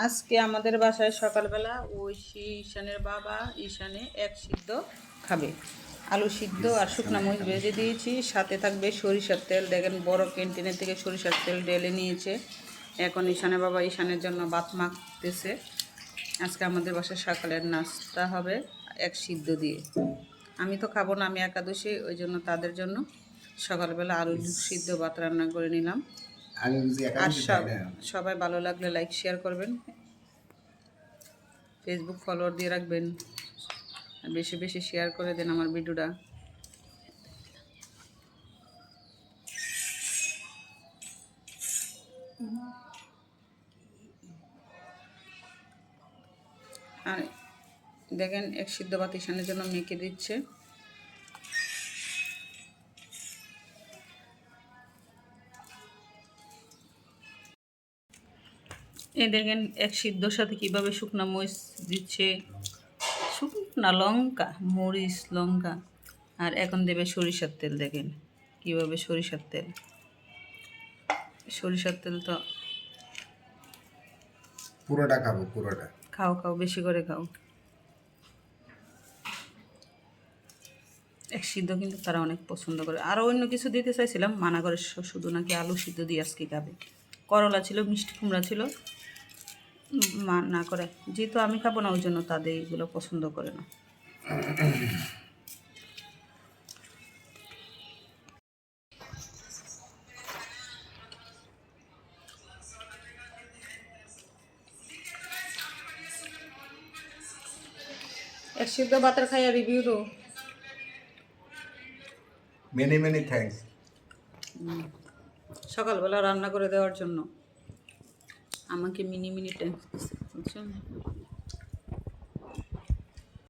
আজকে আমাদের বাসায় সকালবেলা ঈশানের বাবা ঈশানে এক সিদ্ধ খাবে। আলু সিদ্ধ আর শুকনা মরিচ ভেজে দিয়েছি, সাথে থাকবে সরিষার তেল। দেখেন বড় ক্যান্টিনের থেকে সরিষার তেল ঢেলে নিয়েছে। এখন ঈশানের বাবা ঈশানের জন্য ভাত মাখতেছে। আজকে আমাদের বাসায় সকালের নাস্তা হবে এক সিদ্ধ দিয়ে। আমি তো খাবো না, আমি একাদশী, ওই জন্য তাদের জন্য সকালবেলা আলু সিদ্ধ ভাত রান্না করে নিলাম। আর সবাই ভালো লাগলে লাইক শেয়ার করবেন, ফেসবুক ফলোয়ার দিয়ে রাখবেন, আর বেশি বেশি শেয়ার করে দেন আমার ভিডিওটা। আর দেখেন এক সিদ্ধ ভাত ঈশানের জন্য মেখে দিচ্ছে। এই দেখেন এক সিদ্ধর সাথে কীভাবে শুকনো মরিচ দিচ্ছে, শুকনা লঙ্কা, মরিচ, লঙ্কা, আর এখন দেবে সরিষার তেল। দেখেন কীভাবে সরিষার তেল, সরিষার তেল তো পুরোটা খাবো, পুরোটা খাও, খাও, বেশি করে খাও। এক সিদ্ধ কিন্তু তারা অনেক পছন্দ করে। আরও অন্য কিছু দিতে চাইছিলাম, মানা করে, শুধু নাকি আলু সিদ্ধ দিয়ে আজকে খাবে। করলা ছিল, মিষ্টি কুমড়া ছিল, না করে, যেহেতু আমি খাবো না ওই জন্য তাদের এগুলো পছন্দ করে না। এক সিদ্ধ ভাতের খাইয়া রিভিউ দো। Many thanks. সকালবেলা রান্না করে দেওয়ার জন্য আমাকে মিনি থ্যাঙ্কস দিচ্ছে, বুঝছেন।